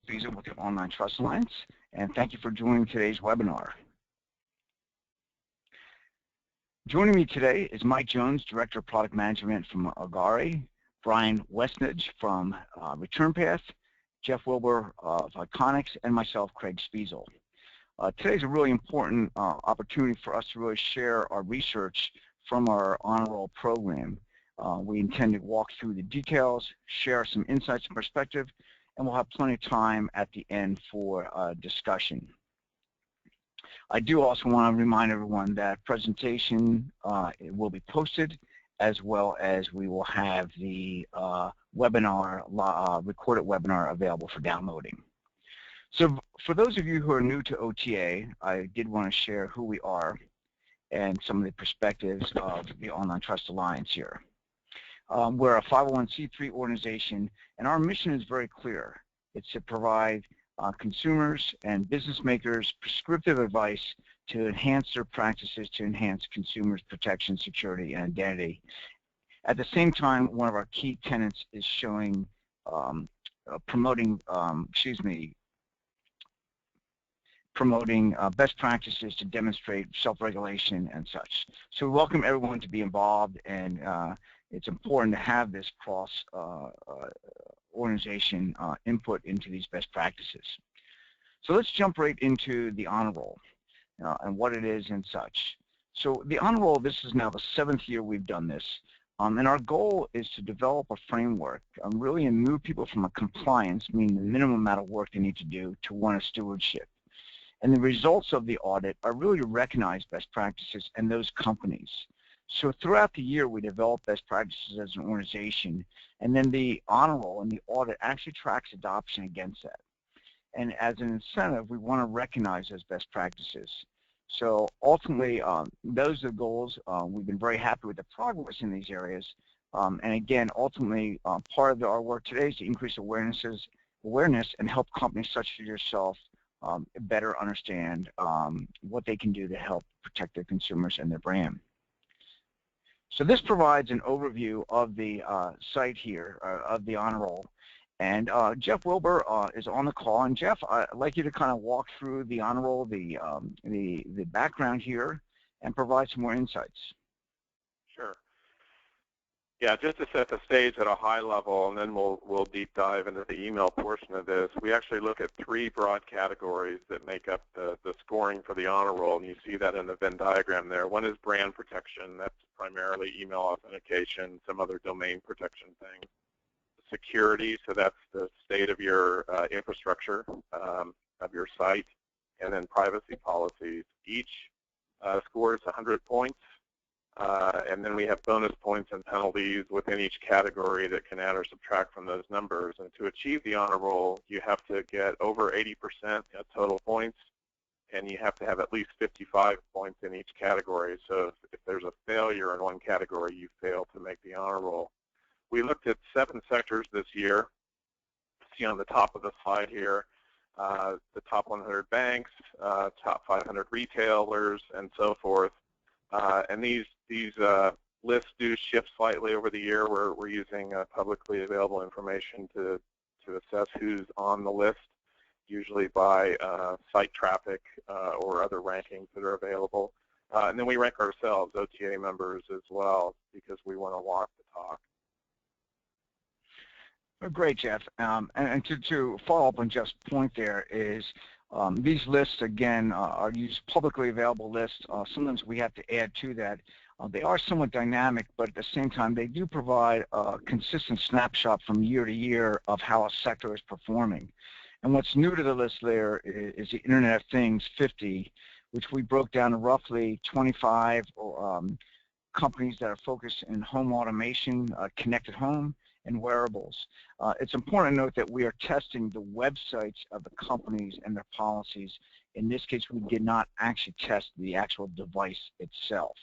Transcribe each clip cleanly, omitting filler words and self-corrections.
Visa with the Online Trust Alliance, and thank you for joining today's webinar. Joining me today is Mike Jones, Director of Product Management from Agari, Brian Westnedge from ReturnPath, Jeff Wilbur of Iconics, and myself, Craig Spiesel. Today's a really important opportunity for us to really share our research from our honor roll program. We intend to walk through the details, share some insights and perspective, and we'll have plenty of time at the end for discussion. I do also want to remind everyone that presentation will be posted, as well as we will have the webinar, recorded webinar available for downloading. So for those of you who are new to OTA, I did want to share who we are and some of the perspectives of the Online Trust Alliance here. We're a 501c3 organization, and our mission is very clear. It's to provide consumers and business makers prescriptive advice to enhance their practices to enhance consumers' protection, security, and identity. At the same time, one of our key tenets is promoting best practices to demonstrate self-regulation and such. So we welcome everyone to be involved, and it's important to have this cross organization input into these best practices. So let's jump right into the honor roll and what it is and such. So the honor roll, this is now the 7th year we've done this, and our goal is to develop a framework really and move people from a compliance, meaning the minimum amount of work they need to do, to one of stewardship. And the results of the audit are really to recognize best practices and those companies. So throughout the year, we develop best practices as an organization, and then the honor roll and the audit actually tracks adoption against that. And as an incentive, we want to recognize those best practices. So ultimately, those are the goals. We've been very happy with the progress in these areas. And again, ultimately, part of our work today is to increase awareness and help companies such as yourself better understand what they can do to help protect their consumers and their brand. So this provides an overview of the site here, of the honor roll. And Jeff Wilbur is on the call. And Jeff, I'd like you to kind of walk through the honor roll, the background here, and provide some more insights. Sure. Yeah, just to set the stage at a high level, and then we'll deep dive into the email portion of this. We actually look at 3 broad categories that make up the scoring for the honor roll, and you see that in the Venn diagram there. One is brand protection. That's primarily email authentication, some other domain protection things. Security, so that's the state of your infrastructure of your site, and then privacy policies. Each scores 100 points. And then we have bonus points and penalties within each category that can add or subtract from those numbers. And to achieve the honor roll, you have to get over 80% total points, and you have to have at least 55 points in each category. So if there's a failure in one category, you fail to make the honor roll. We looked at 7 sectors this year. See on the top of the slide here, the top 100 banks, top 500 retailers, and so forth. And these lists do shift slightly over the year. We're using publicly available information to assess who's on the list, usually by site traffic or other rankings that are available. And then we rank ourselves, OTA members, as well, because we want to walk the talk. Great, Jeff. And to follow up on Jeff's point there is these lists, again, are used publicly available lists. Sometimes we have to add to that. They are somewhat dynamic, but at the same time, they do provide a consistent snapshot from year to year of how a sector is performing. And what's new to the list there is the Internet of Things 50, which we broke down to roughly 25 companies that are focused in home automation, connected home, and wearables. It's important to note that we are testing the websites of the companies and their policies. In this case, we did not actually test the actual device itself.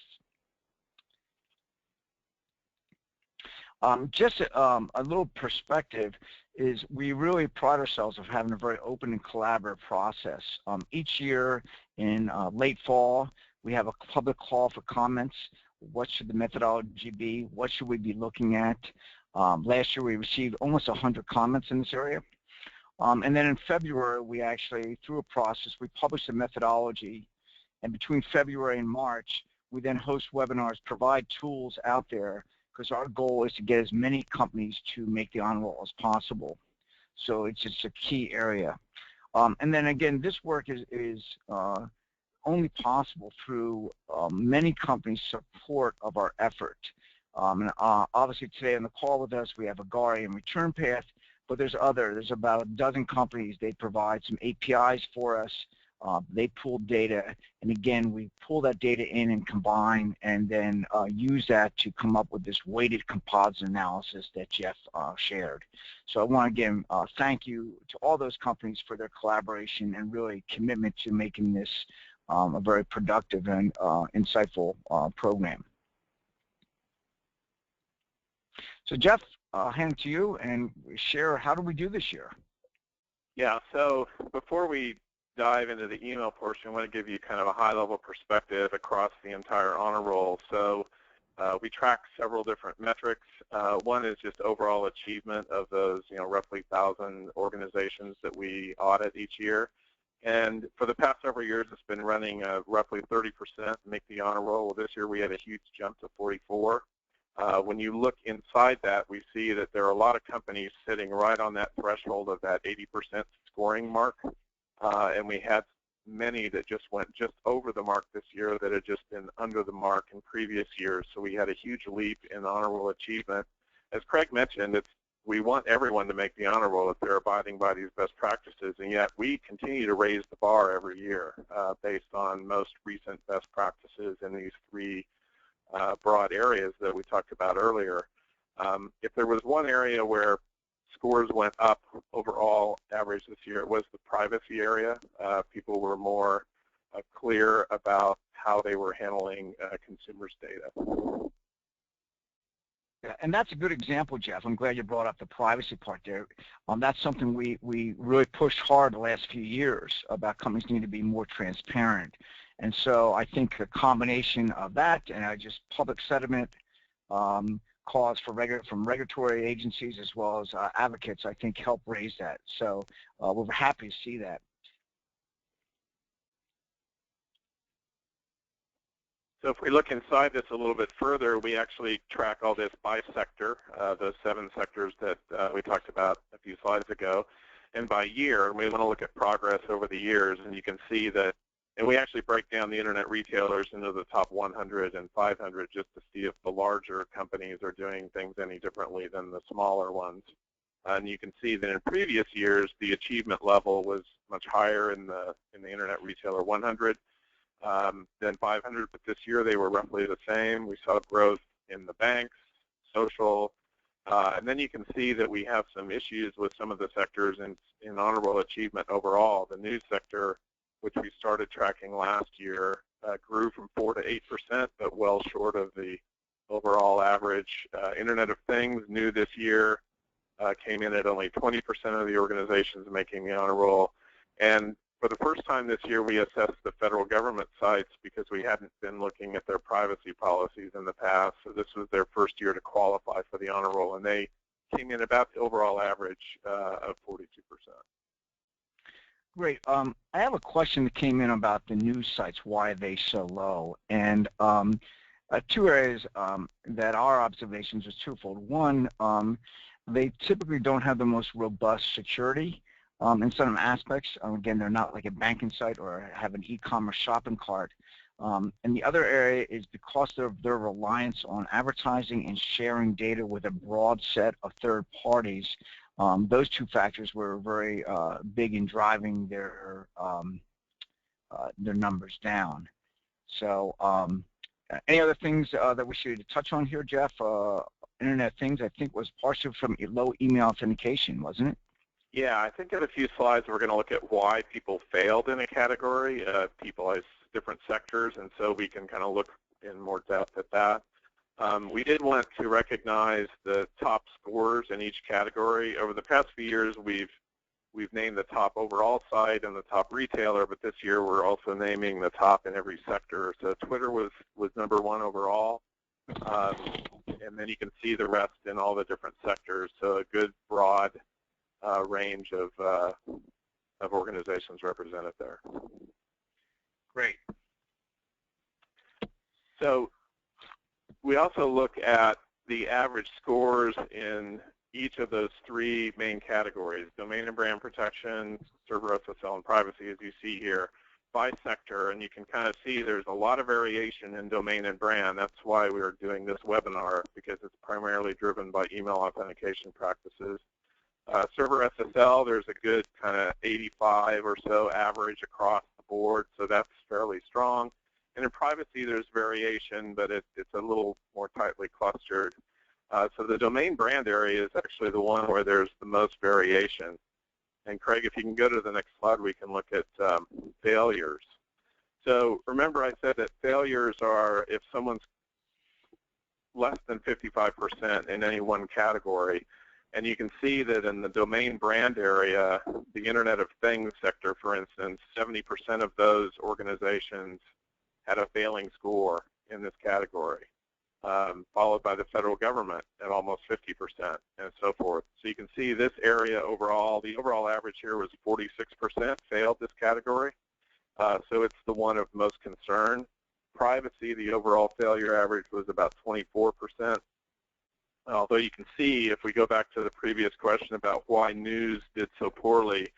Just a little perspective is we really pride ourselves of having a very open and collaborative process. Each year in late fall, we have a public call for comments. What should the methodology be? What should we be looking at? Last year we received almost 100 comments in this area. And then in February, we actually, through a process, we published a methodology. And between February and March, we then host webinars, provide tools out there, because our goal is to get as many companies to make the honor roll as possible. So it's just a key area. And then again, this work is only possible through many companies' support of our effort. And obviously today on the call with us, we have Agari and Return Path, but there's about a dozen companies. They provide some APIs for us. They pull data, and again, we pull that data in and combine, and then use that to come up with this weighted composite analysis that Jeff shared. So I want to again thank you to all those companies for their collaboration and really commitment to making this a very productive and insightful program. So Jeff, I'll hand it to you and share how do we do this year? Yeah, so before we dive into the email portion, I want to give you kind of a high-level perspective across the entire honor roll. So we track several different metrics. One is just overall achievement of those, roughly 1,000 organizations that we audit each year. And for the past several years, it's been running roughly 30% make the honor roll. Well, this year we had a huge jump to 44. When you look inside that, we see that there are a lot of companies sitting right on that threshold of that 80% scoring mark. And we had many that just went just over the mark this year that had just been under the mark in previous years. So we had a huge leap in honor roll achievement. As Craig mentioned, we want everyone to make the honor roll if they're abiding by these best practices, and yet we continue to raise the bar every year based on most recent best practices in these three broad areas that we talked about earlier. If there was one area where scores went up overall average this year, it was the privacy area. People were more clear about how they were handling consumers' data. Yeah, and that's a good example, Jeff. I'm glad you brought up the privacy part there. That's something we really pushed hard the last few years about companies need to be more transparent. And so I think a combination of that and just public sentiment calls from regulatory agencies as well as advocates, I think, help raise that. So we're happy to see that. So if we look inside this a little bit further, we actually track all this by sector, those 7 sectors that we talked about a few slides ago, and by year. And we want to look at progress over the years, and you can see that, and we actually break down the internet retailers into the top 100 and 500 just to see if the larger companies are doing things any differently than the smaller ones. And you can see that in previous years, the achievement level was much higher in the internet retailer 100. Than 500, but this year they were roughly the same. We saw growth in the banks, social, and then you can see that we have some issues with some of the sectors in honor roll achievement overall. The news sector, which we started tracking last year, grew from 4 to 8%, but well short of the overall average. Internet of Things, new this year, came in at only 20% of the organizations making the honor roll. And for the first time this year, we assessed the federal government sites because we hadn't been looking at their privacy policies in the past. So this was their first year to qualify for the honor roll, and they came in about the overall average of 42%. Great. I have a question that came in about the news sites. Why are they so low? And 2 areas that our observations is twofold. One, they typically don't have the most robust security. In some aspects, again, they're not like a banking site or have an e-commerce shopping cart. And the other area is because of their reliance on advertising and sharing data with a broad set of third parties. Those 2 factors were very big in driving their numbers down. So any other things that we should touch on here, Jeff? Internet Things, I think, was partially from low email authentication, wasn't it? Yeah, I think in a few slides we're going to look at why people failed in a category, people as different sectors, and so we can kind of look in more depth at that. We did want to recognize the top scores in each category. Over the past few years, we've named the top overall site and the top retailer, but this year we're also naming the top in every sector. So Twitter was number 1 overall, and then you can see the rest in all the different sectors. So a good broad range of organizations represented there. Great. So we also look at the average scores in each of those three main categories: domain and brand protection, server SSL, and privacy, as you see here, by sector. And you can kind of see there's a lot of variation in domain and brand. That's why we are doing this webinar, because it's primarily driven by email authentication practices. Server SSL, there's a good kind of 85 or so average across the board, so that's fairly strong. And in privacy, there's variation, but it's a little more tightly clustered. So the domain brand area is actually the one where there's the most variation. And Craig, if you can go to the next slide, we can look at failures. So remember I said that failures are if someone's less than 55% in any one category. And you can see that in the domain brand area, the Internet of Things sector, for instance, 70% of those organizations had a failing score in this category, followed by the federal government at almost 50% and so forth. So you can see this area overall, the overall average here was 46% failed this category. So it's the one of most concern. Privacy, the overall failure average was about 24%. Although you can see, if we go back to the previous question about why news did so poorly,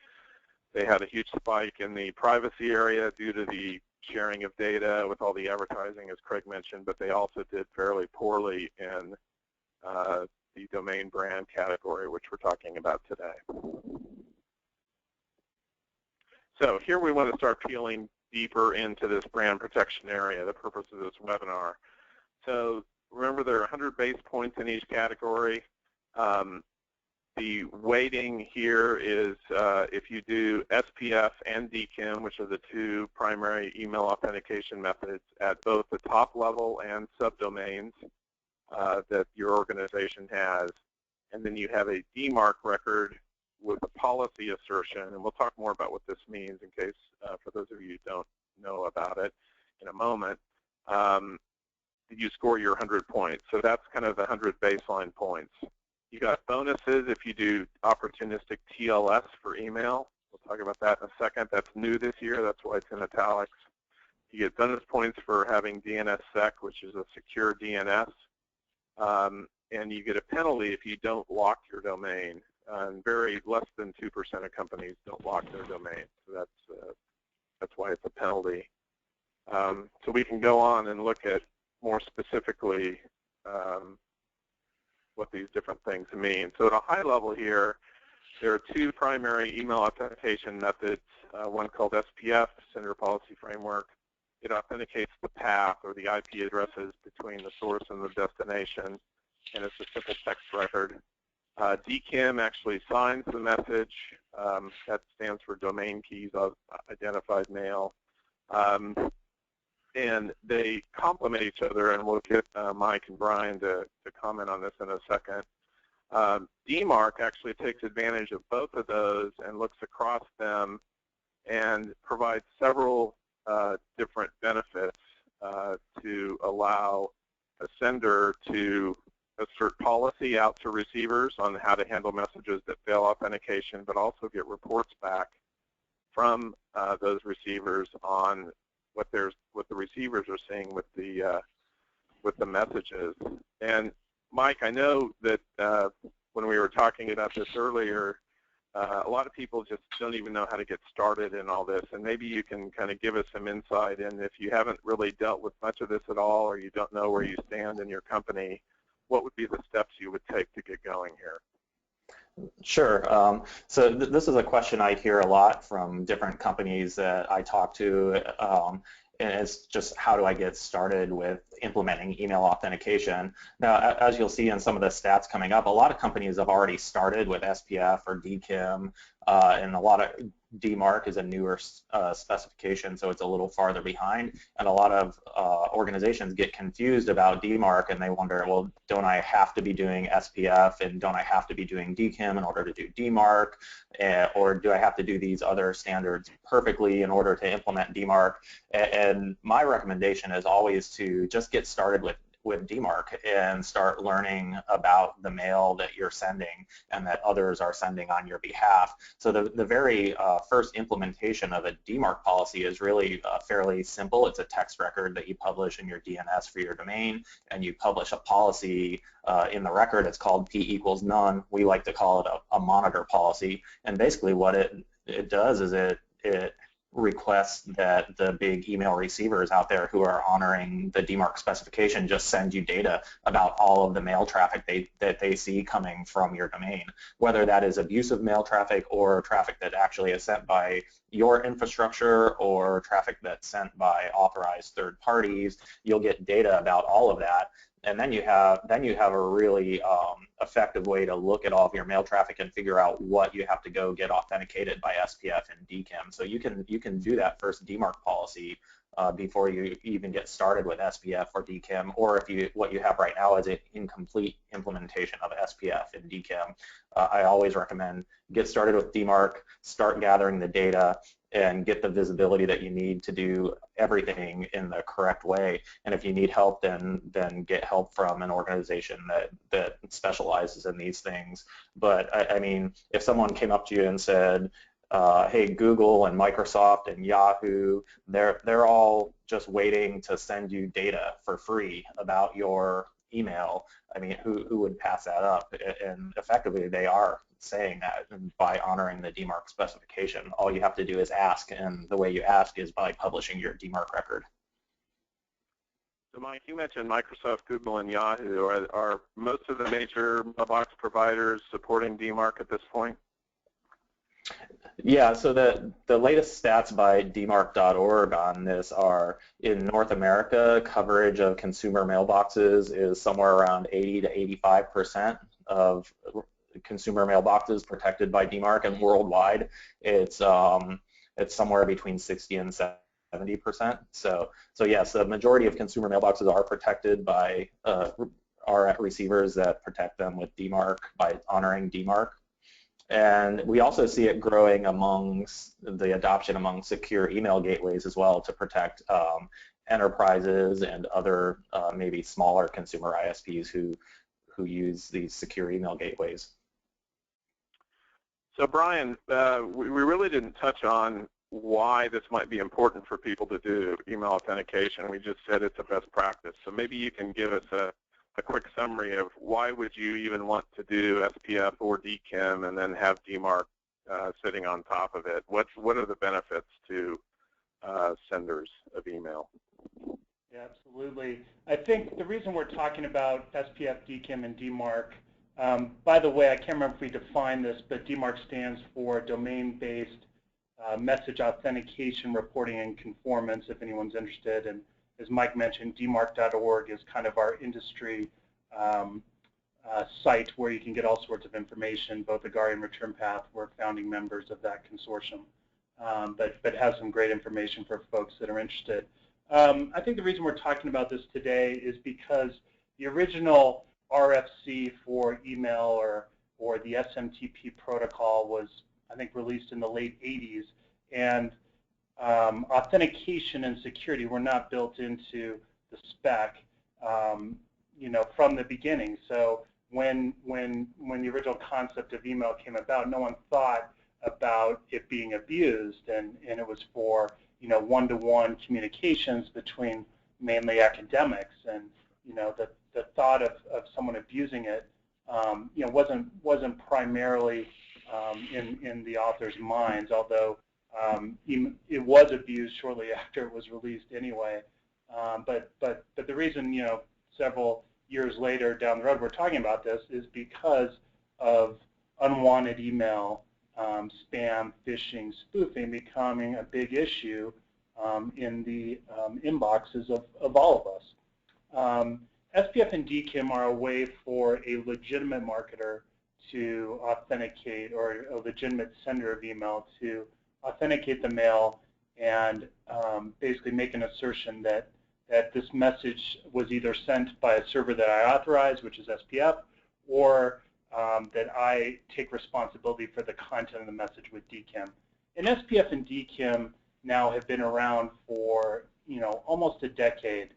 they had a huge spike in the privacy area due to the sharing of data with all the advertising, as Craig mentioned, but they also did fairly poorly in the domain brand category, which we're talking about today. So here we want to start peeling deeper into this brand protection area, the purpose of this webinar. So remember, there are 100 base points in each category. The weighting here is if you do SPF and DKIM, which are the two primary email authentication methods at both the top level and subdomains that your organization has, and then you have a DMark record with a policy assertion, and we'll talk more about what this means in case for those of you who don't know about it in a moment. You score your 100 points. So that's kind of the 100 baseline points. You got bonuses if you do opportunistic TLS for email. We'll talk about that in a second. That's new this year. That's why it's in italics. You get bonus points for having DNSSEC, which is a secure DNS. And you get a penalty if you don't lock your domain. And less than 2% of companies don't lock their domain. So that's why it's a penalty. So we can go on and look at more specifically what these different things mean. So at a high level here, there are two primary email authentication methods, one called SPF, Sender Policy Framework. It authenticates the path or the IP addresses between the source and the destination, and it's a simple text record. DKIM actually signs the message. That stands for Domain Keys of Identified Mail. And they complement each other, and we'll get Mike and Brian to comment on this in a second. DMark actually takes advantage of both of those and looks across them and provides several different benefits to allow a sender to assert policy out to receivers on how to handle messages that fail authentication, but also get reports back from those receivers on what the receivers are seeing with the messages. And Mike, I know that when we were talking about this earlier, a lot of people just don't even know how to get started in all this, and maybe you can kind of give us some insight in, if you haven't really dealt with much of this at all, or you don't know where you stand in your company, what would be the steps you would take to get going here? Sure. So this is a question I hear a lot from different companies that I talk to, and it's just, how do I get started with implementing email authentication? Now, as you'll see in some of the stats coming up, a lot of companies have already started with SPF or DKIM, and a lot of DMark is a newer specification, so it's a little farther behind. And a lot of organizations get confused about DMark, and they wonder, well, don't I have to be doing SPF, and don't I have to be doing DKIM in order to do DMark, or do I have to do these other standards perfectly in order to implement DMark? And my recommendation is always to just get started with DMark and start learning about the mail that you're sending and that others are sending on your behalf. So the very first implementation of a DMark policy is really fairly simple. It's a text record that you publish in your DNS for your domain, and you publish a policy in the record. It's called P=none. We like to call it a monitor policy. And basically what it does is it requests that the big email receivers out there who are honoring the DMark specification just send you data about all of the mail traffic that they see coming from your domain, whether that is abusive mail traffic or traffic that actually is sent by your infrastructure or traffic that's sent by authorized third parties. You'll get data about all of that. And then you have a really effective way to look at all of your mail traffic and figure out what you have to go get authenticated by SPF and DKIM. So you can do that first DMark policy before you even get started with SPF or DKIM, or if what you have right now is an incomplete implementation of SPF and DKIM. I always recommend get started with DMark, start gathering the data, and get the visibility that you need to do everything in the correct way. And if you need help, then get help from an organization that specializes in these things. But I mean, if someone came up to you and said, hey, Google and Microsoft and Yahoo, they're all just waiting to send you data for free about your email. I mean, who would pass that up? And effectively, they are saying that by honoring the DMark specification. All you have to do is ask, and the way you ask is by publishing your DMark record. So Mike, you mentioned Microsoft, Google, and Yahoo. Are most of the major mailbox providers supporting DMark at this point? Yeah, so the latest stats by DMark.org on this are, in North America, coverage of consumer mailboxes is somewhere around 80 to 85% of consumer mailboxes protected by DMark, and worldwide it's somewhere between 60 and 70%. So yes, the majority of consumer mailboxes are protected by are receivers that protect them with DMark by honoring DMark. And we also see it growing amongst the adoption among secure email gateways as well to protect enterprises and other maybe smaller consumer ISPs who use these secure email gateways. So Brian, we really didn't touch on why this might be important for people to do email authentication. We just said it's a best practice. So maybe you can give us a quick summary of why would you even want to do SPF or DKIM and then have DMark sitting on top of it? What are the benefits to senders of email? Yeah, absolutely. I think the reason we're talking about SPF, DKIM, and DMark, by the way, I can't remember if we defined this, but DMark stands for Domain-Based Message Authentication Reporting and Conformance, if anyone's interested. And as Mike mentioned, DMark.org is kind of our industry site where you can get all sorts of information, both the Guardian Return Path, we're founding members of that consortium, but has some great information for folks that are interested. I think the reason we're talking about this today is because the original RFC for email or the SMTP protocol was, I think, released in the late 80s, and authentication and security were not built into the spec, you know, from the beginning. So when the original concept of email came about, no one thought about it being abused, and it was for, you know, one-to-one communications between mainly academics, and you know, the thought of someone abusing it, you know, wasn't primarily in the author's minds, although it was abused shortly after it was released anyway. But the reason, you know, several years later down the road we're talking about this is because of unwanted email, spam, phishing, spoofing becoming a big issue in the inboxes of all of us. SPF and DKIM are a way for a legitimate marketer to authenticate, or a legitimate sender of email to authenticate the mail and basically make an assertion that this message was either sent by a server that I authorize, which is SPF, or that I take responsibility for the content of the message with DKIM. And SPF and DKIM now have been around for, you know, almost a decade.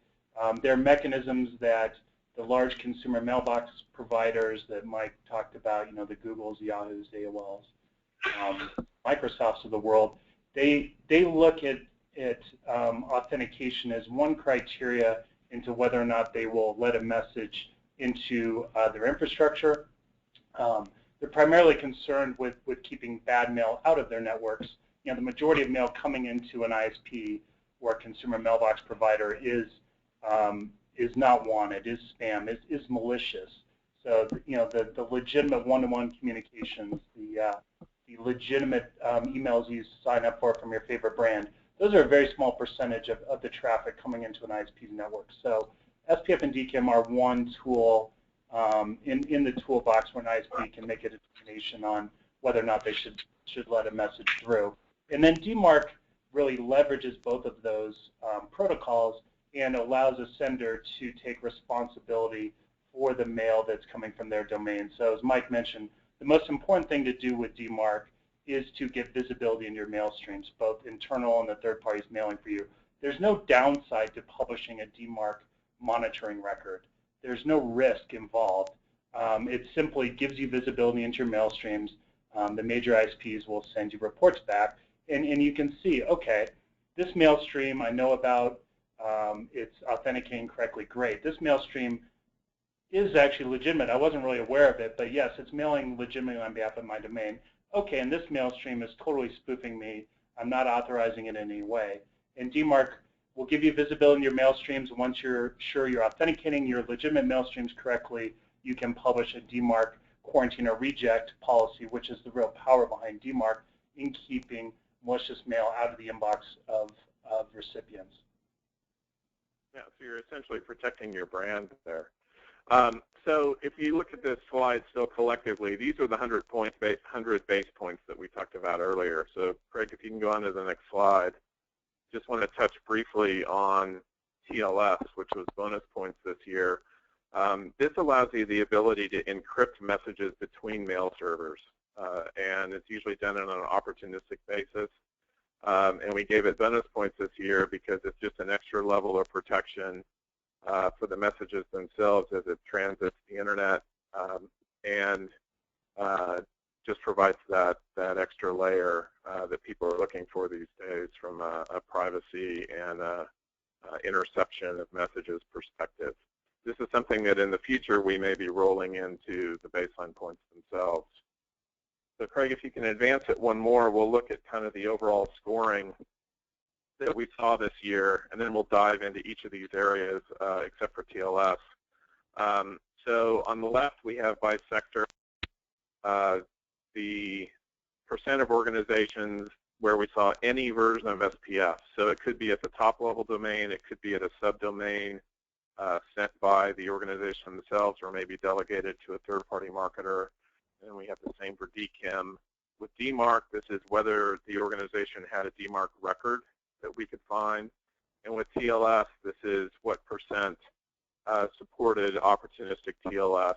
There are mechanisms that the large consumer mailbox providers that Mike talked about, the Googles, Yahoos, AOLs, Microsofts of the world, they look at authentication as one criteria into whether or not they will let a message into their infrastructure. They're primarily concerned with keeping bad mail out of their networks. The majority of mail coming into an ISP or a consumer mailbox provider is not wanted, is spam, is malicious. So the legitimate one-to-one communications, the legitimate emails you sign up for from your favorite brand, those are a very small percentage of the traffic coming into an ISP's network. So SPF and DKIM are one tool in the toolbox where an ISP can make a determination on whether or not they should let a message through. And then DMark really leverages both of those protocols and allows a sender to take responsibility for the mail that's coming from their domain. So as Mike mentioned, the most important thing to do with DMark is to get visibility in your mail streams, both internal and the third parties mailing for you. There's no downside to publishing a DMark monitoring record. There's no risk involved. It simply gives you visibility into your mail streams. The major ISPs will send you reports back, and you can see, okay, this mail stream I know about, it's authenticating correctly, great. This mail stream is actually legitimate. I wasn't really aware of it, but yes, it's mailing legitimately on behalf of my domain. Okay, and this mail stream is totally spoofing me. I'm not authorizing it in any way. And DMark will give you visibility in your mail streams. Once you're sure you're authenticating your legitimate mail streams correctly, you can publish a DMark quarantine or reject policy, which is the real power behind DMark in keeping malicious mail out of the inbox of recipients. Yeah, so you're essentially protecting your brand there. So if you look at this slide still collectively, these are the 100 base points that we talked about earlier. So Craig, if you can go on to the next slide. Just want to touch briefly on TLS, which was bonus points this year. This allows you the ability to encrypt messages between mail servers, and it's usually done on an opportunistic basis. And we gave it bonus points this year because it's just an extra level of protection for the messages themselves as it transits the internet, and just provides that extra layer that people are looking for these days from a privacy and interception of messages perspective. This is something that in the future we may be rolling into the baseline points themselves. So Craig, if you can advance it one more, we'll look at kind of the overall scoring that we saw this year, and then we'll dive into each of these areas except for TLS. So on the left we have by sector the percent of organizations where we saw any version of SPF. So it could be at the top-level domain, it could be at a subdomain sent by the organization themselves or maybe delegated to a third-party marketer. And we have the same for DKIM. With DMark, this is whether the organization had a DMark record that we could find. And with TLS, this is what percent supported opportunistic TLS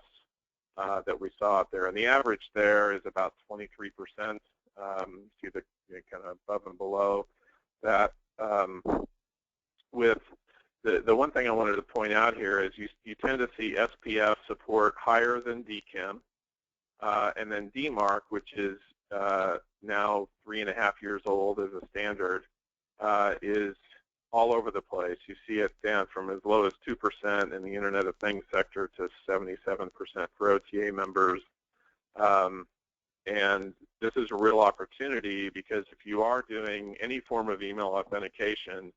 that we saw out there. And the average there is about 23%. See the kind of above and below that. With the one thing I wanted to point out here is you tend to see SPF support higher than DKIM. And then DMark, which is now 3.5 years old as a standard, is all over the place. You see it down from as low as 2% in the Internet of Things sector to 77% for OTA members. And this is a real opportunity because if you are doing any form of email authentication,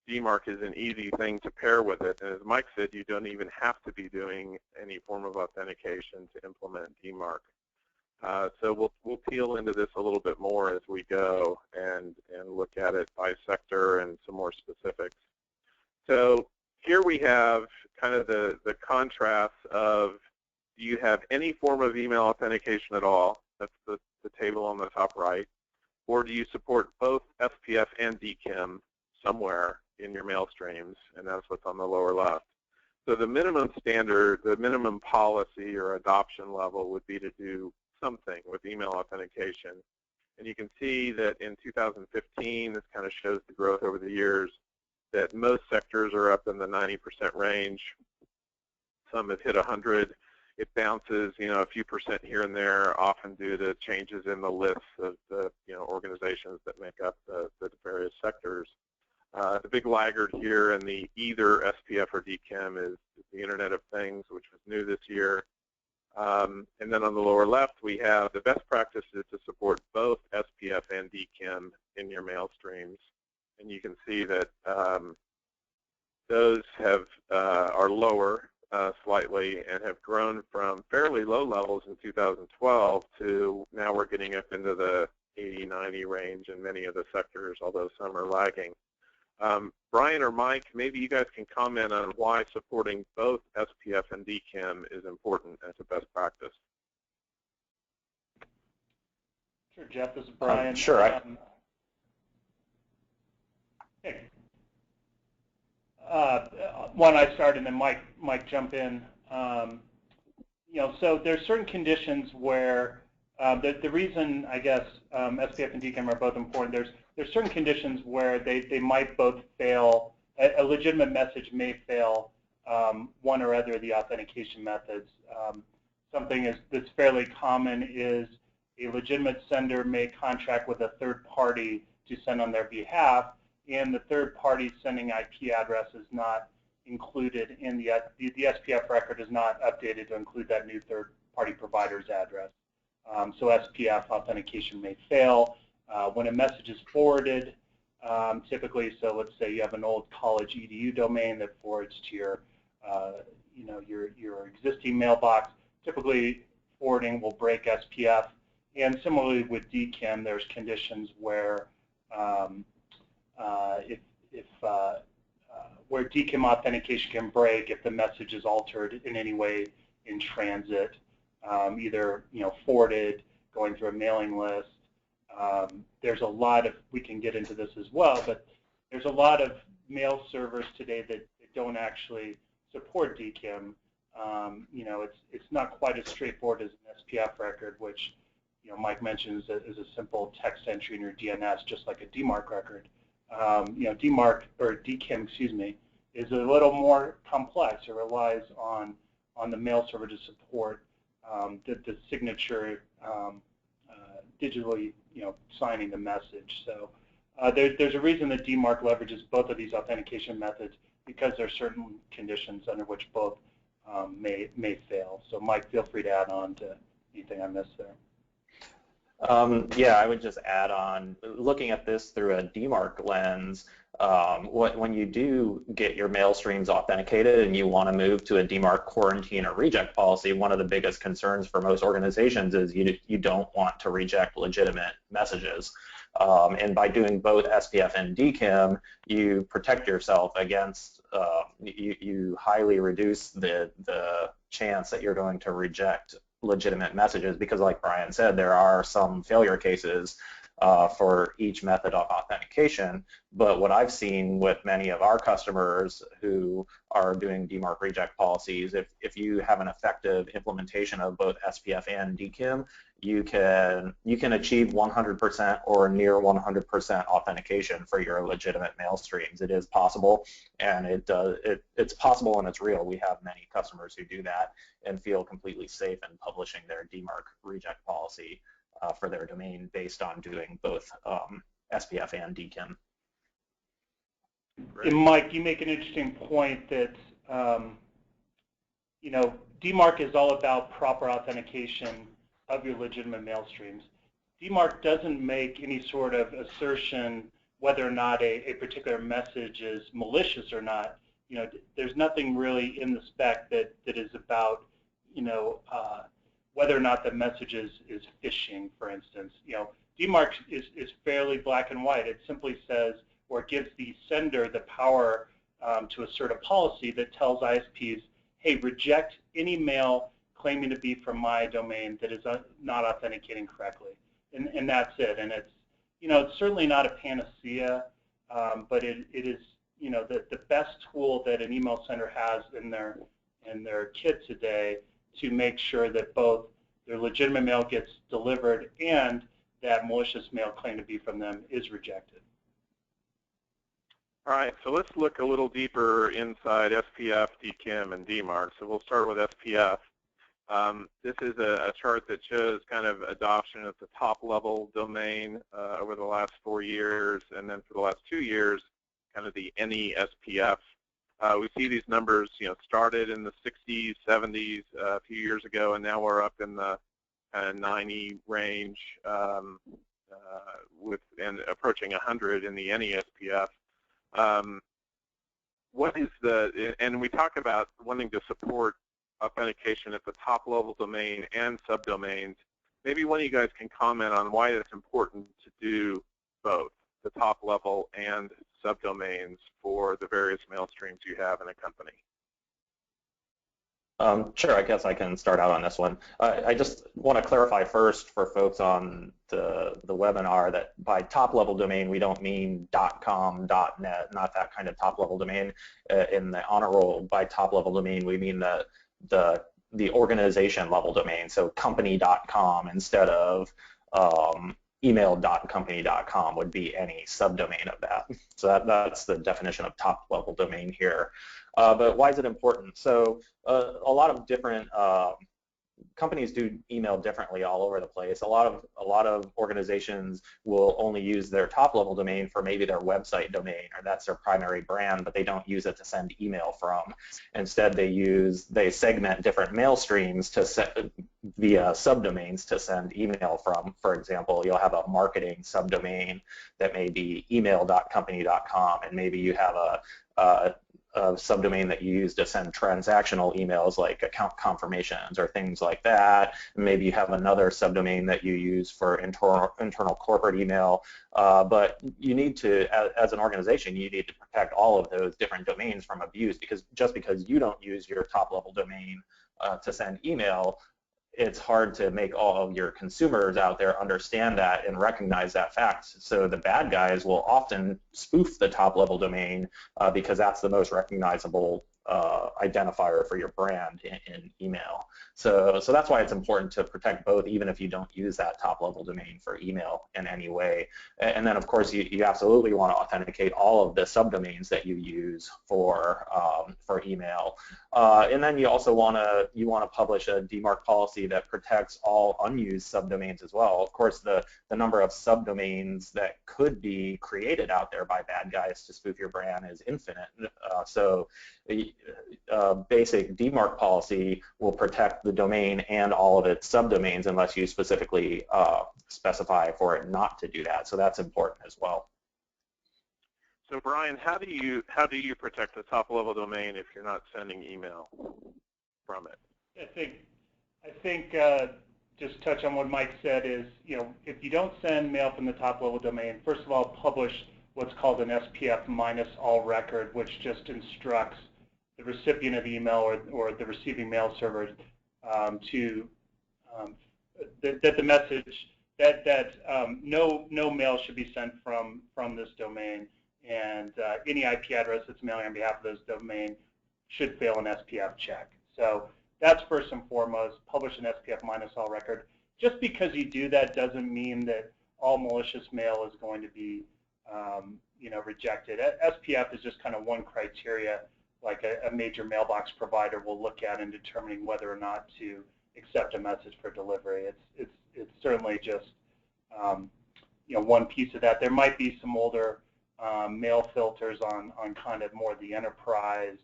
DMark is an easy thing to pair with it. And as Mike said, you don't even have to be doing any form of authentication to implement DMark. So we'll peel into this a little bit more as we go and look at it by sector and some more specifics. So here we have kind of the contrast of, do you have any form of email authentication at all? That's the table on the top right. Or do you support both SPF and DKIM somewhere in your mail streams? And that's what's on the lower left. So the minimum standard, the minimum policy or adoption level would be to do something with email authentication. And you can see that in 2015, this kind of shows the growth over the years, that most sectors are up in the 90% range. Some have hit 100. It bounces, a few percent here and there, often due to changes in the lists of the, organizations that make up the various sectors. The big laggard here in the either SPF or DKIM is the Internet of Things, which was new this year. And then on the lower left, we have the best practices to support both SPF and DKIM in your mail streams. And you can see that those are lower slightly and have grown from fairly low levels in 2012 to now we're getting up into the 80, 90 range in many of the sectors, although some are lagging. Brian or Mike, maybe you guys can comment on why supporting both SPF and DKIM is important as a best practice. Sure, Jeff, this is Brian. Sure. Hey. Why don't I start and then Mike jump in. So there's certain conditions where the reason I guess SPF and DKIM are both important. There's certain conditions where they might both fail. A legitimate message may fail one or other of the authentication methods. Something that's fairly common is a legitimate sender may contract with a third party to send on their behalf, and the third party sending IP address is not included in the SPF record is not updated to include that new third party provider's address. So SPF authentication may fail. When a message is forwarded, typically, so let's say you have an old college EDU domain that forwards to your, your existing mailbox. Typically, forwarding will break SPF. And similarly with DKIM, there's conditions where where DKIM authentication can break if the message is altered in any way in transit, either forwarded, going through a mailing list. There's a lot of, we can get into this as well, but there's a lot of mail servers today that don't actually support DKIM. It's not quite as straightforward as an SPF record, which Mike mentions is a simple text entry in your DNS, just like a DMark record. DMark, or DKIM, excuse me, is a little more complex. It relies on the mail server to support the signature digitally, signing the message. So there's a reason that DMark leverages both of these authentication methods, because there are certain conditions under which both may fail. So Mike, feel free to add on to anything I missed there. Yeah, I would just add on, looking at this through a DMark lens, when you do get your mail streams authenticated and you want to move to a DMark quarantine or reject policy, one of the biggest concerns for most organizations is you don't want to reject legitimate messages. And by doing both SPF and DKIM, you protect yourself against, you highly reduce the chance that you're going to reject legitimate messages, because like Brian said, there are some failure cases for each method of authentication. But what I've seen with many of our customers who are doing DMark reject policies, if you have an effective implementation of both SPF and DKIM, you can achieve 100% or near 100% authentication for your legitimate mail streams. It is possible, and it's possible and it's real. We have many customers who do that and feel completely safe in publishing their DMark reject policy for their domain based on doing both SPF and DKIM. And Mike, you make an interesting point that DMark is all about proper authentication of your legitimate mail streams. DMark doesn't make any sort of assertion whether or not a particular message is malicious or not. There's nothing really in the spec that is about whether or not the message is phishing, for instance. DMark is fairly black and white. It simply says, or gives the sender the power to assert a policy that tells ISPs, hey, reject any mail claiming to be from my domain that is not authenticating correctly. And that's it. And it's certainly not a panacea, but it is the best tool that an email sender has in their kit today to make sure that both their legitimate mail gets delivered and that malicious mail claimed to be from them is rejected. All right, so let's look a little deeper inside SPF, DKIM, and DMark. So we'll start with SPF. This is a chart that shows kind of adoption at the top-level domain over the last 4 years, and then for the last 2 years, kind of the any SPF. We see these numbers, started in the 60s, 70s a few years ago, and now we're up in the 90 range, and approaching 100 in the any SPF. What is and we talk about wanting to support authentication at the top-level domain and subdomains. Maybe one of you guys can comment on why it's important to do both, the top-level and subdomains for the various mail streams you have in a company. Sure, I guess I can start out on this one. I just want to clarify first for folks on the webinar that by top-level domain, we don't mean .com, .net, not that kind of top-level domain. In the honor roll, by top-level domain, we mean the organization-level domain, so company.com instead of email.company.com would be any subdomain of that. So that's the definition of top-level domain here. But why is it important? So a lot of different companies do email differently all over the place. A lot of organizations will only use their top-level domain for maybe their website domain, or that's their primary brand, but they don't use it to send email from. Instead, they segment different mail streams to via subdomains to email email from. For example, you'll have a marketing subdomain that may be email.company.com, and maybe you have a subdomain that you use to send transactional emails like account confirmations or things like that. Maybe you have another subdomain that you use for internal corporate email. But you need to, as an organization, you need to protect all of those different domains from abuse, because just because you don't use your top-level domain to send email, it's hard to make all of your consumers out there understand that and recognize that fact. So the bad guys will often spoof the top-level domain because that's the most recognizable identifier for your brand in email. So that's why it's important to protect both, even if you don't use that top-level domain for email in any way. And then, of course, you absolutely want to authenticate all of the subdomains that you use for email. And then you also want to publish a DMark policy that protects all unused subdomains as well. Of course, the number of subdomains that could be created out there by bad guys to spoof your brand is infinite. So basic DMark policy will protect the domain and all of its subdomains unless you specifically specify for it not to do that. So that's important as well. So Brian, how do you protect the top-level domain if you're not sending email from it? I think just touch on what Mike said is, if you don't send mail from the top-level domain, first of all, publish what's called an SPF minus all record, which just instructs the recipient of email or the receiving mail server that the message that no mail should be sent from this domain, and any IP address that's mailing on behalf of this domain should fail an SPF check. So that's first and foremost. Publish an SPF minus all record. Just because you do that doesn't mean that all malicious mail is going to be rejected. SPF is just kind of one criteria, like a major mailbox provider will look at in determining whether or not to accept a message for delivery. It's certainly just one piece of that. There might be some older mail filters on kind of more the enterprise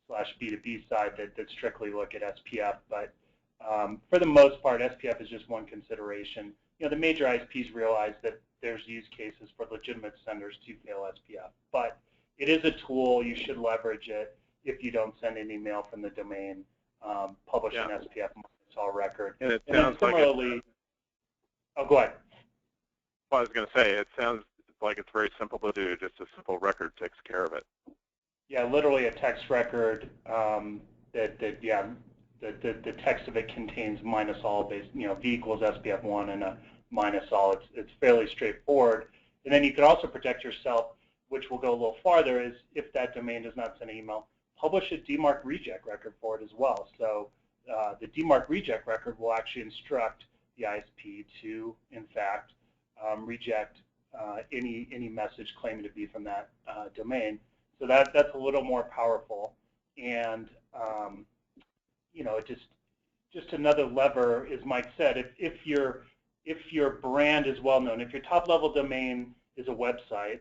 / B2B side that strictly look at SPF, but for the most part, SPF is just one consideration. The major ISPs realize that there's use cases for legitimate senders to fail SPF, but it is a tool. You should leverage it. If you don't send any mail from the domain, publish an SPF minus all record. And it sounds similarly, oh, go ahead. Well, I was going to say, it sounds like it's very simple to do. Just a simple record takes care of it. Yeah, literally a text record the text of it contains minus all, V equals SPF1 and a minus all. It's fairly straightforward. And then you can also protect yourself, which will go a little farther, is if that domain does not send an email, publish a DMark reject record for it as well. So the DMark reject record will actually instruct the ISP to, in fact, reject any message claiming to be from that domain. So that's a little more powerful, and you know, just another lever, as Mike said, if your brand is well known, if your top-level domain is a website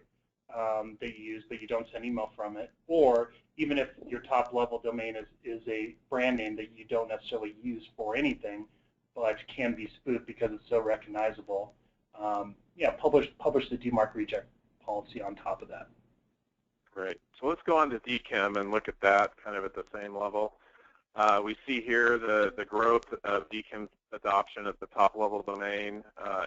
that you use but you don't send email from it, or even if your top-level domain is a brand name that you don't necessarily use for anything, but can be spoofed because it's so recognizable, yeah, publish the DMark reject policy on top of that. Great. So let's go on to DKIM and look at that kind of at the same level. We see here the growth of DKIM adoption at the top-level domain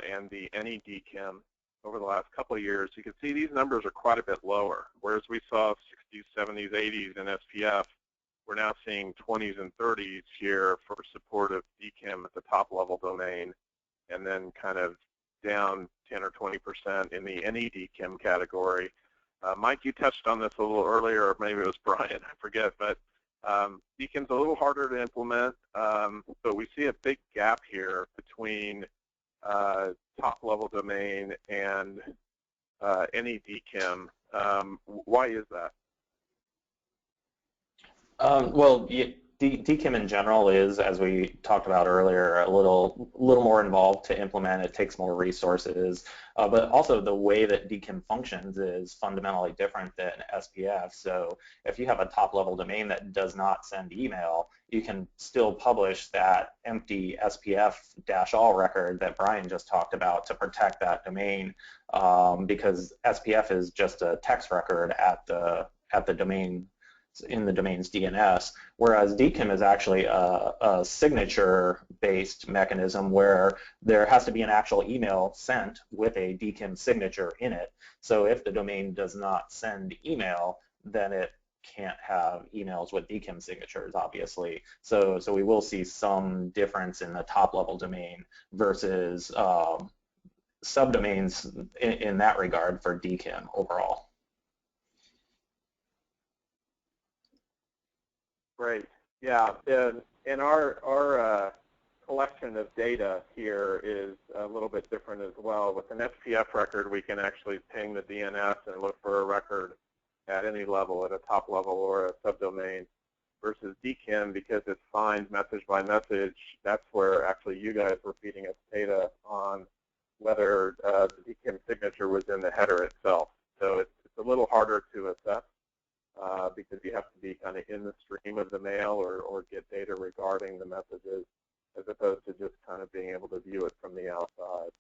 and the any DKIM over the last couple of years. You can see these numbers are quite a bit lower. Whereas we saw 60s, 70s, 80s in SPF, we're now seeing 20s and 30s here for support of DKIM at the top-level domain, and then kind of down 10 or 20% in the any DKIM category. Mike, you touched on this a little earlier, or maybe it was Brian, I forget, but DKIM's a little harder to implement, but we see a big gap here between top-level domain and any DKIM. Why is that? Well, DKIM in general is, as we talked about earlier, a little more involved to implement. It takes more resources, but also the way that DKIM functions is fundamentally different than SPF. So if you have a top-level domain that does not send email, you can still publish that empty SPF-all record that Brian just talked about to protect that domain, because SPF is just a text record at the domain, in the domain's DNS, whereas DKIM is actually a signature-based mechanism where there has to be an actual email sent with a DKIM signature in it. So if the domain does not send email, then it can't have emails with DKIM signatures, obviously. So we will see some difference in the top-level domain versus subdomains in that regard for DKIM overall. Great. Yeah, and our collection of data here is a little bit different as well. With an SPF record, we can actually ping the DNS and look for a record at any level, at a top level or a subdomain, versus DKIM, because it's signed message by message. That's where actually you guys were feeding us data on whether the DKIM signature was in the header itself. So it's a little harder to assess. Because you have to be kind of in the stream of the mail or get data regarding the messages, as opposed to just kind of being able to view it from the outside.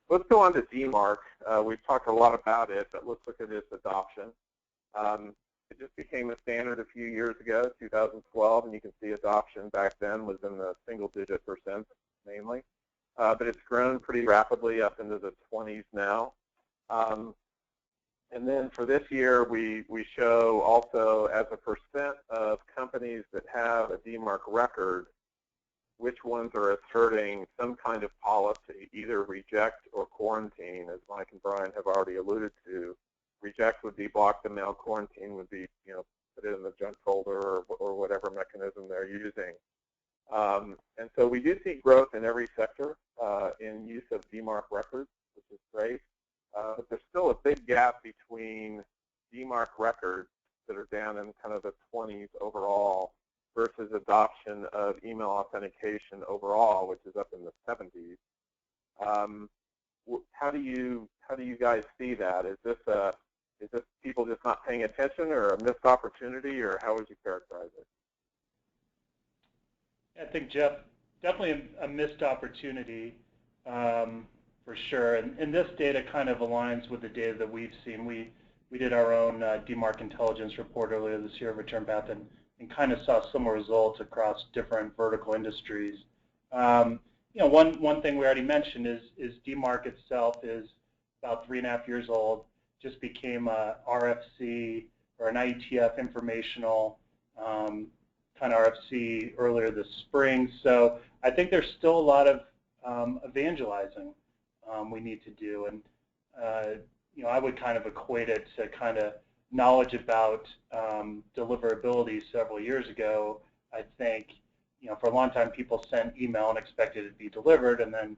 Let's go on to DMark. We've talked a lot about it, but let's look at its adoption. It just became a standard a few years ago, 2012, and you can see adoption back then was in the single-digit % mainly. But it's grown pretty rapidly up into the 20s now. And then for this year, we show also as a percent of companies that have a DMark record, which ones are asserting some kind of policy, either reject or quarantine, as Mike and Brian have already alluded to. Reject would be block the mail, quarantine would be, you know, put it in the junk folder or whatever mechanism they're using. And so we do see growth in every sector in use of DMark records, which is great. But there's still a big gap between DMark records that are down in kind of the 20s overall versus adoption of email authentication overall, which is up in the 70s. How do you guys see that? Is this people just not paying attention, or a missed opportunity, or how would you characterize it? I think, Jeff, definitely a missed opportunity. For sure, and this data kind of aligns with the data that we've seen. We did our own DMark intelligence report earlier this year, return path, and kind of saw similar results across different vertical industries. You know, one thing we already mentioned is DMark itself is about 3.5 years old. Just became a RFC or an IETF informational kind of RFC earlier this spring. So I think there's still a lot of evangelizing we need to do, and you know, I would kind of equate it to kind of knowledge about deliverability several years ago. I think, you know, for a long time people sent email and expected it to be delivered, and then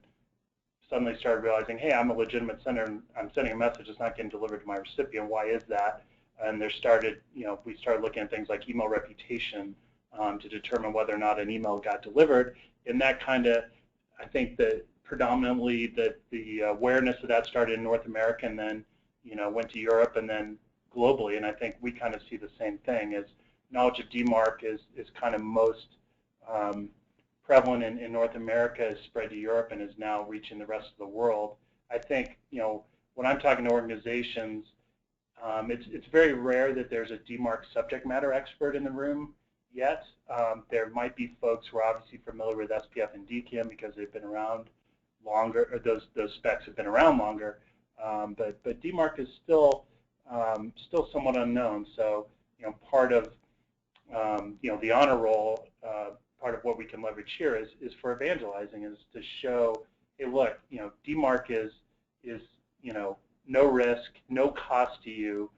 suddenly started realizing, hey, I'm a legitimate sender and I'm sending a message that's not getting delivered to my recipient. Why is that? and we started looking at things like email reputation to determine whether or not an email got delivered. And that kind of, I think that predominantly the awareness of that started in North America and then, went to Europe and then globally. And I think we kind of see the same thing as knowledge of DMark is kind of most prevalent in North America, is spread to Europe and is now reaching the rest of the world. I think, when I'm talking to organizations, it's very rare that there's a DMark subject matter expert in the room yet. There might be folks who are obviously familiar with SPF and DKIM because they've been around longer, or those specs have been around longer. But DMark is still somewhat unknown. So part of the honor roll, part of what we can leverage here is for evangelizing, is to show, hey, look, DMark is no risk, no cost to you.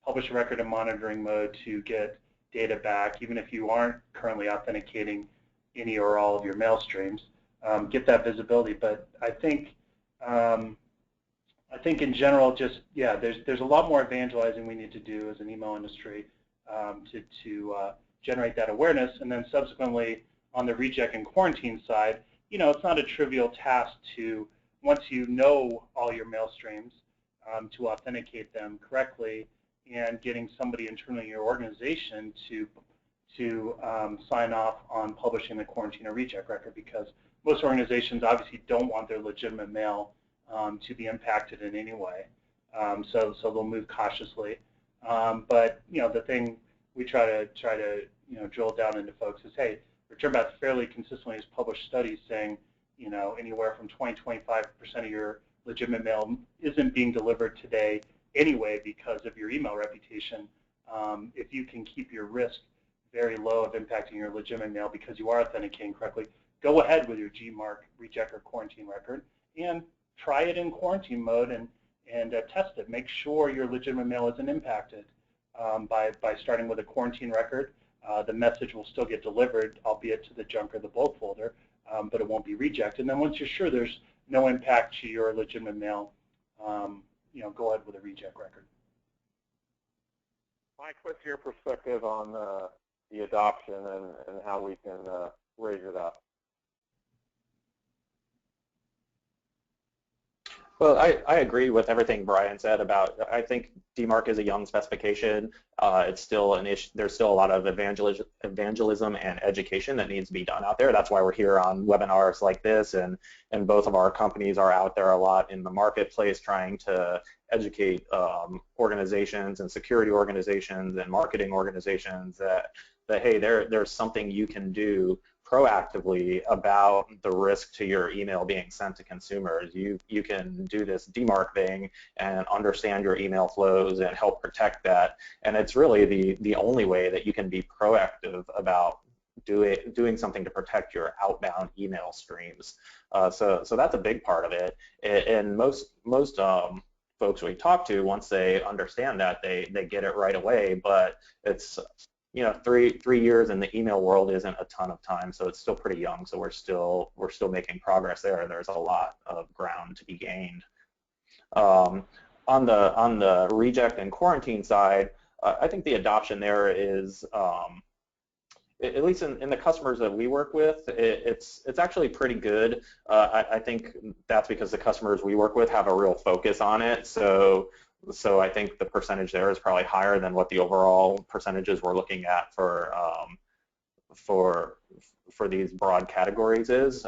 Publish a record in monitoring mode to get data back, even if you aren't currently authenticating any or all of your mail streams. Get that visibility. But I think in general, just there's a lot more evangelizing we need to do as an email industry to generate that awareness, and then subsequently on the reject and quarantine side, it's not a trivial task to, once you know all your mail streams, to authenticate them correctly, and getting somebody internally in your organization to sign off on publishing the quarantine or reject record, because most organizations obviously don't want their legitimate mail to be impacted in any way, so they'll move cautiously. But the thing we try to drill down into folks is, hey, return back fairly consistently has published studies saying anywhere from 20-25% of your legitimate mail isn't being delivered today anyway because of your email reputation. If you can keep your risk very low of impacting your legitimate mail because you are authenticating correctly, go ahead with your ZMark reject or quarantine record and try it in quarantine mode and test it. Make sure your legitimate mail isn't impacted by starting with a quarantine record. The message will still get delivered, albeit to the junk or the bulk folder, but it won't be rejected. And then once you're sure there's no impact to your legitimate mail, go ahead with a reject record. Mike, what's your perspective on the adoption and how we can raise it up? Well, I agree with everything Brian said about, I think DMark is a young specification. It's still an issue. There's still a lot of evangelism and education that needs to be done out there. That's why we're here on webinars like this, and both of our companies are out there a lot in the marketplace trying to educate organizations and security organizations and marketing organizations that hey, there's something you can do proactively about the risk to your email being sent to consumers. You can do this DMark thing and understand your email flows and help protect that. And it's really the only way that you can be proactive about doing something to protect your outbound email streams. So that's a big part of it. And most folks we talk to, once they understand that, they get it right away. But it's 3 years in the email world isn't a ton of time, so it's still pretty young. So we're still making progress there. There's a lot of ground to be gained. On the reject and quarantine side, I think the adoption there is, at least in the customers that we work with, it's actually pretty good. I think that's because the customers we work with have a real focus on it. So I think the percentage there is probably higher than what the overall percentages we're looking at for these broad categories is.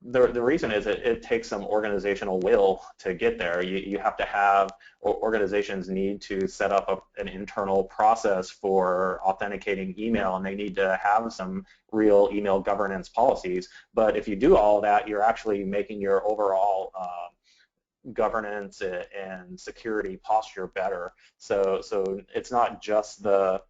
The reason is it takes some organizational will to get there. You have to have, organizations need to set up an internal process for authenticating email, and they need to have some real email governance policies. But if you do all that, you're actually making your overall governance and security posture better. So it's not just the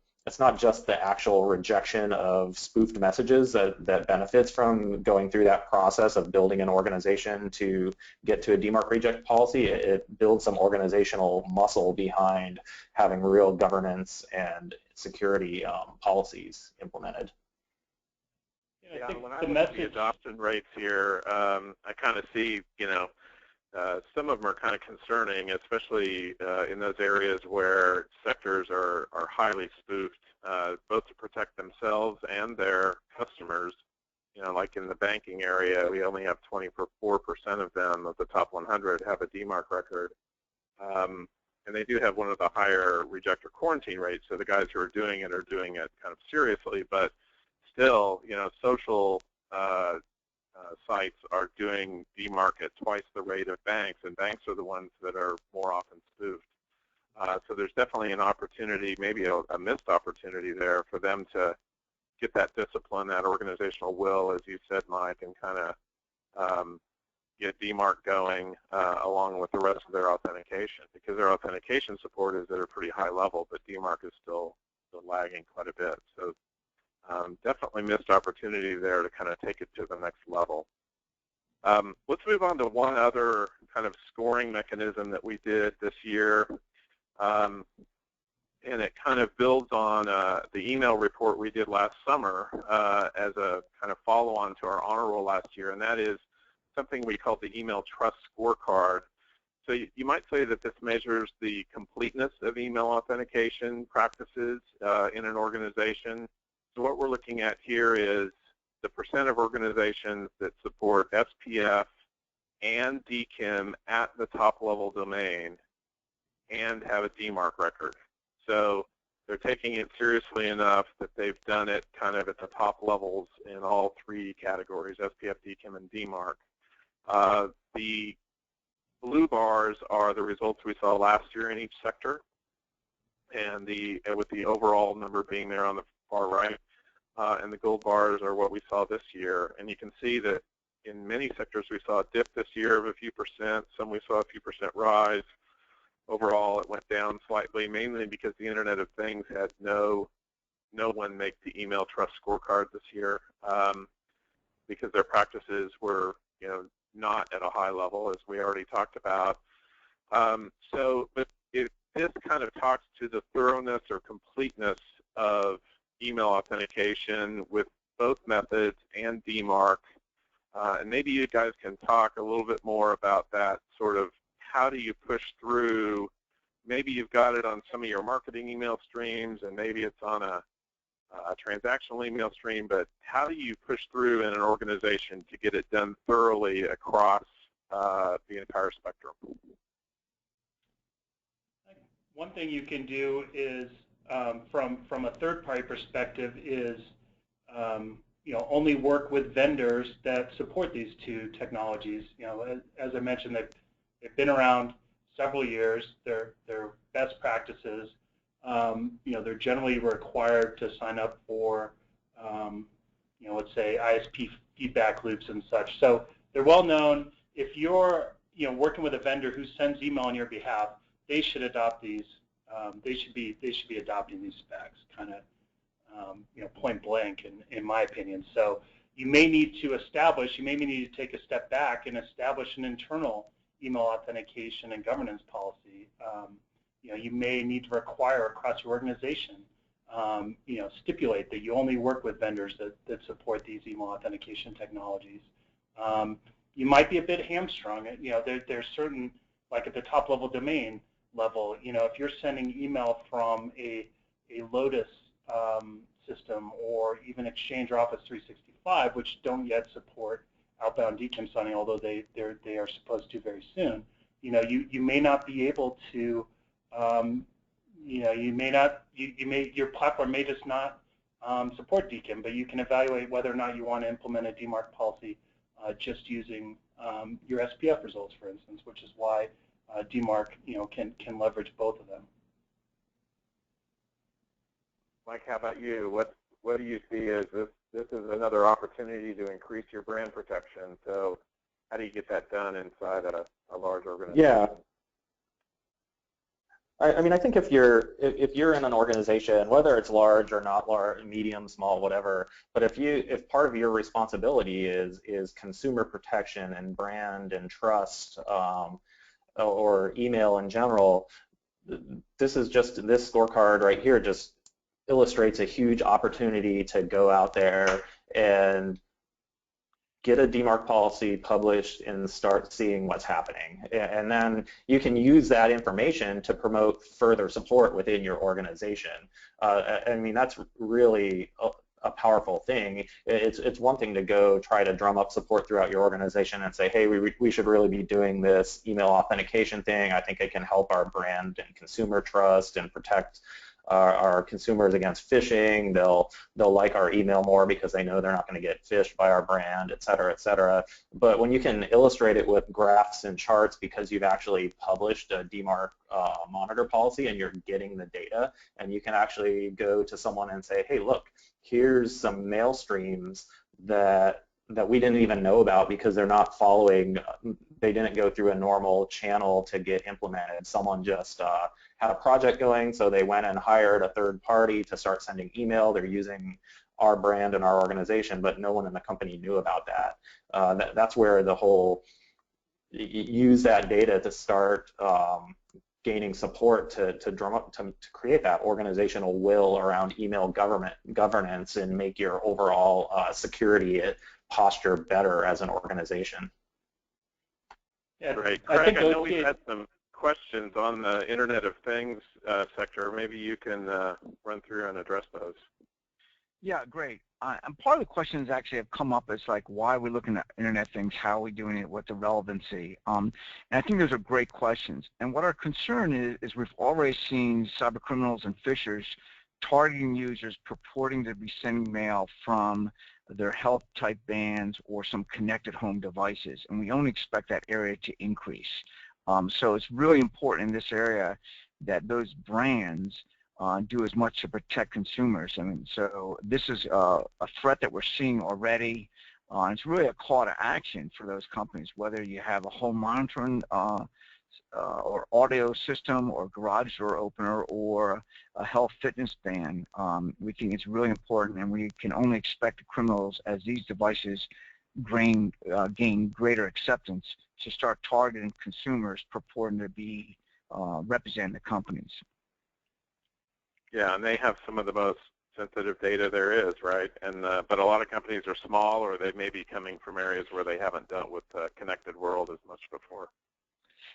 actual rejection of spoofed messages that benefits from going through that process of building an organization to get to a DMark reject policy. It builds some organizational muscle behind having real governance and security policies implemented. Yeah, when I look at the adoption rates here, I kind of see, some of them are kind of concerning, especially in those areas where sectors are highly spoofed, both to protect themselves and their customers. You know, like in the banking area, we only have 24% of them, of the top 100, have a DMark record. And they do have one of the higher rejector quarantine rates, so the guys who are doing it kind of seriously, but still, you know, social sites are doing DMark at twice the rate of banks, and banks are the ones that are more often spoofed. So there's definitely an opportunity, maybe a missed opportunity there for them to get that discipline, that organizational will, as you said, Mike, and kind of get DMark going along with the rest of their authentication, because their authentication support is at a pretty high level, but DMark is still lagging quite a bit. So definitely missed opportunity there to kind of take it to the next level. Let's move on to one other kind of scoring mechanism that we did this year. And it kind of builds on the email report we did last summer as a kind of follow-on to our honor roll last year, and that is something we call the Email Trust Scorecard. So you might say that this measures the completeness of email authentication practices in an organization. So what we're looking at here is the percent of organizations that support SPF and DKIM at the top-level domain and have a DMark record. So they're taking it seriously enough that they've done it kind of at the top levels in all three categories, SPF, DKIM, and DMark. The blue bars are the results we saw last year in each sector, and with the overall number being there on the far right, and the gold bars are what we saw this year. And you can see that in many sectors we saw a dip this year of a few percent, some we saw a few percent rise. Overall, it went down slightly, mainly because the Internet of Things had no one make the Email Trust Scorecard this year, because their practices were, you know, not at a high level, as we already talked about. But this kind of talks to the thoroughness or completeness of email authentication with both methods and DMark. And maybe you guys can talk a little bit more about that sort of, how do you push through, maybe you've got it on some of your marketing email streams and maybe it's on a transactional email stream, but how do you push through in an organization to get it done thoroughly across the entire spectrum? One thing you can do is, from a third-party perspective, is you know, only work with vendors that support these two technologies. You know, as I mentioned, they've been around several years. They're best practices. You know, they're generally required to sign up for, you know, let's say ISP feedback loops and such. So they're well known. If you're, you know, working with a vendor who sends email on your behalf, they should adopt these. They should be adopting these specs, kind of, you know, point blank, in my opinion. So you may need to take a step back and establish an internal email authentication and governance policy. You know, you may need to require across your organization, you know, stipulate that you only work with vendors that support these email authentication technologies. You might be a bit hamstrung. You know, there's certain, like at the top-level domain level, you know, if you're sending email from a Lotus system or even Exchange or Office 365, which don't yet support outbound DKIM signing, although they are supposed to very soon. You know, you may not be able to, you know, your platform may just not support DKIM, but you can evaluate whether or not you want to implement a DMark policy just using your SPF results, for instance, which is why DMark, you know, can leverage both of them. Mike, how about you? What do you see as this is another opportunity to increase your brand protection? So how do you get that done inside a large organization? Yeah. I mean, I think if you're in an organization, whether it's large or not large, medium, small, whatever, but if part of your responsibility is consumer protection and brand and trust, or email in general, this scorecard right here just illustrates a huge opportunity to go out there and get a DMark policy published and start seeing what's happening. And then you can use that information to promote further support within your organization. I mean, that's really a powerful thing. It's one thing to go try to drum up support throughout your organization and say, hey, we should really be doing this email authentication thing. I think it can help our brand and consumer trust and protect our consumers against phishing. They'll like our email more because they know they're not going to get phished by our brand, et cetera, et cetera. But when you can illustrate it with graphs and charts because you've actually published a DMark monitor policy and you're getting the data, and you can actually go to someone and say, hey, look, here's some mail streams that we didn't even know about because they're not following, they didn't go through a normal channel to get implemented. Someone just had a project going, so they went and hired a third party to start sending email. They're using our brand and our organization, but no one in the company knew about that. That's where the whole, use that data to start gaining support to drum up, to create that organizational will around email governance and make your overall security posture better as an organization. Yeah, great. Craig, I know we've had some questions on the Internet of Things sector. Maybe you can run through and address those. Yeah, great. And part of the questions actually have come up as like, why are we looking at Internet things? How are we doing it? What's the relevancy? And I think those are great questions. And what our concern is we've already seen cyber criminals and phishers targeting users purporting to be sending mail from their health type bands or some connected home devices. And we only expect that area to increase. So it's really important in this area that those brands do as much to protect consumers. I mean, so this is a threat that we're seeing already. It's really a call to action for those companies, whether you have a home monitoring or audio system or garage door opener or a health fitness band. We think it's really important, and we can only expect the criminals, as these devices gain greater acceptance, to start targeting consumers purporting to be representing the companies. Yeah, and they have some of the most sensitive data there is, right? And but a lot of companies are small, or they may be coming from areas where they haven't dealt with the connected world as much before.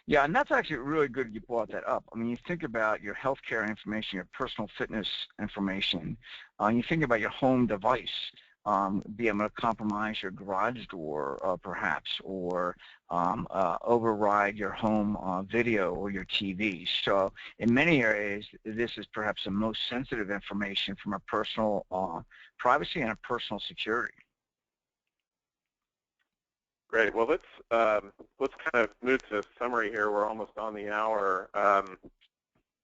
Yeah, and that's actually really good you brought that up. I mean, you think about your healthcare information, your personal fitness information, you think about your home device, be able to compromise your garage door perhaps, or override your home video or your TV. So in many areas, this is perhaps the most sensitive information from a personal privacy and a personal security. Great. Well, let's kind of move to a summary here. We're almost on the hour.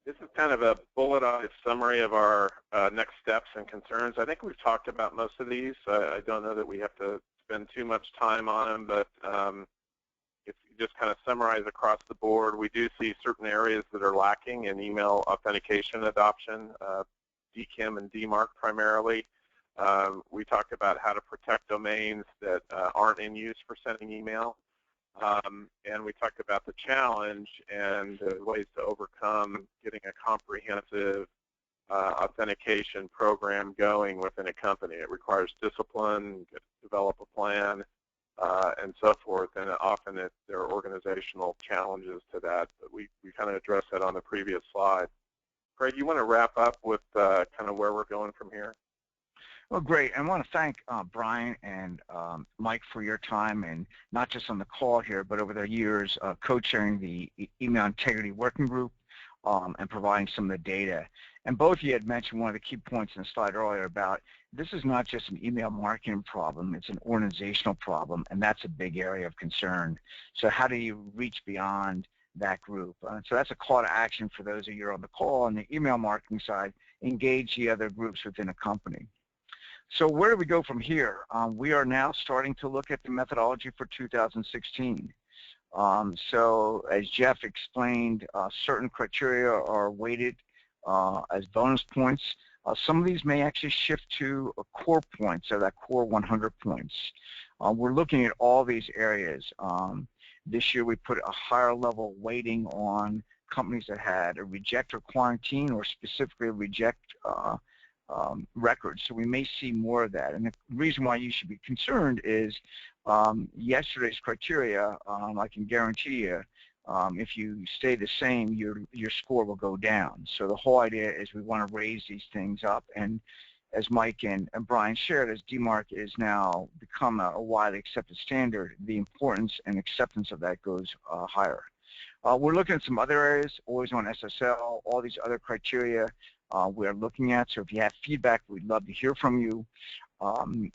This is kind of a bulletized summary of our next steps and concerns. I think we've talked about most of these. I don't know that we have to spend too much time on them, but if you just kind of summarize across the board, we do see certain areas that are lacking in email authentication adoption, DKIM and DMark primarily. We talked about how to protect domains that aren't in use for sending email. And we talked about the challenge and ways to overcome getting a comprehensive authentication program going within a company. It requires discipline, develop a plan, and so forth, and often there are organizational challenges to that, but we kind of addressed that on the previous slide. Craig, you want to wrap up with kind of where we're going from here? Well, great. I want to thank Brian and Mike for your time, and not just on the call here, but over the years co-chairing the Email Integrity Working Group and providing some of the data. And both of you had mentioned one of the key points in the slide earlier about this is not just an email marketing problem, it's an organizational problem, and that's a big area of concern. So how do you reach beyond that group? So that's a call to action for those of you on the call. On the email marketing side, engage the other groups within a company. So where do we go from here? We are now starting to look at the methodology for 2016. So as Jeff explained, certain criteria are weighted as bonus points. Some of these may actually shift to a core points, so that core 100 points. We're looking at all these areas. This year we put a higher level weighting on companies that had a reject or quarantine, or specifically reject records. So we may see more of that. And the reason why you should be concerned is yesterday's criteria, I can guarantee you, if you stay the same, your score will go down. So the whole idea is we want to raise these things up, and as Mike and Brian shared, as DMark is now become a widely accepted standard, the importance and acceptance of that goes higher. We're looking at some other areas, always on SSL, all these other criteria we're looking at. So if you have feedback, we'd love to hear from you. And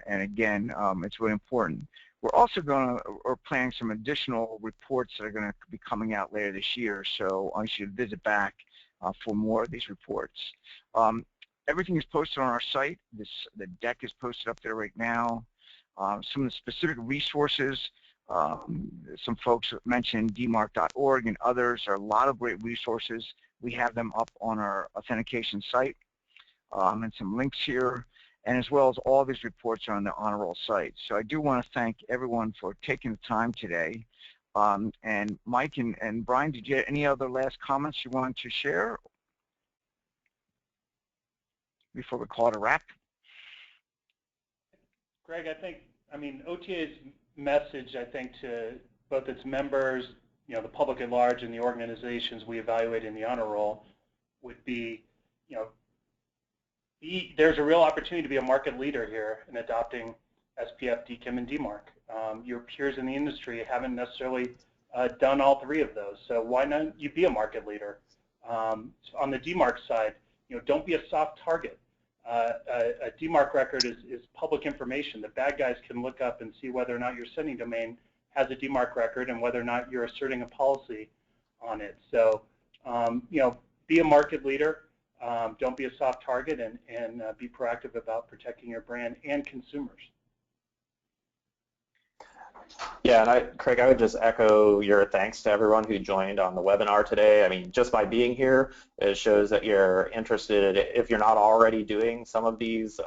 again, it's really important. We're also we're planning some additional reports that are going to be coming out later this year. So I should visit back for more of these reports. Everything is posted on our site. The deck is posted up there right now. Some of the specific resources, some folks mentioned DMark.org and others. There are a lot of great resources. We have them up on our authentication site, and some links here, and as well as all these reports are on the Honor Roll site. So I do want to thank everyone for taking the time today. And Mike and Brian, did you have any other last comments you wanted to share before we call it a wrap? Greg, I mean, OTA's message, I think, to both its members, the public at large, and the organizations we evaluate in the Honor Roll would be, there's a real opportunity to be a market leader here in adopting SPF, DKIM, and DMark. Your peers in the industry haven't necessarily done all three of those, so why not you be a market leader? On the DMark side, don't be a soft target. A DMark record is public information. The bad guys can look up and see whether or not your sending domain has a DMark record and whether or not you're asserting a policy on it. So, be a market leader. Don't be a soft target, and be proactive about protecting your brand and consumers. Yeah, and Craig, I would just echo your thanks to everyone who joined on the webinar today. I mean, just by being here, it shows that you're interested. If you're not already doing some of these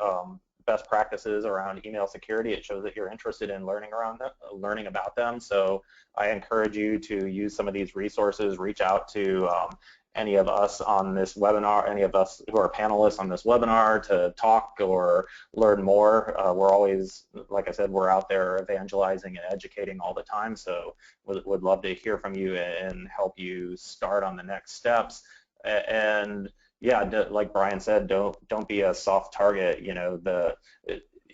best practices around email security, it shows that you're interested in learning about them. So I encourage you to use some of these resources. Reach out to any of us on this webinar, any of us who are panelists on this webinar, to talk or learn more. We're always, like I said, we're out there evangelizing and educating all the time, so would love to hear from you and help you start on the next steps. And yeah, like Brian said, don't be a soft target.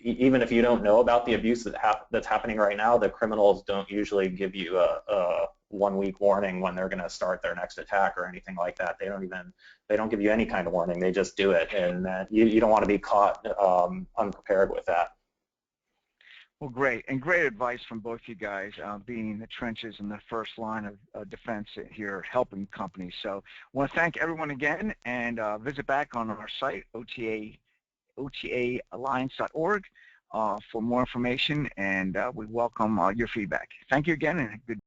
Even if you don't know about the abuse that's happening right now, the criminals don't usually give you a 1-week warning when they're going to start their next attack or anything like that. They don't give you any kind of warning. They just do it, and you don't want to be caught unprepared with that. Well, great, and great advice from both you guys, being in the trenches in the first line of defense here, helping companies. So I want to thank everyone again, and visit back on our site, OTAalliance.org, for more information, and we welcome your feedback. Thank you again, and good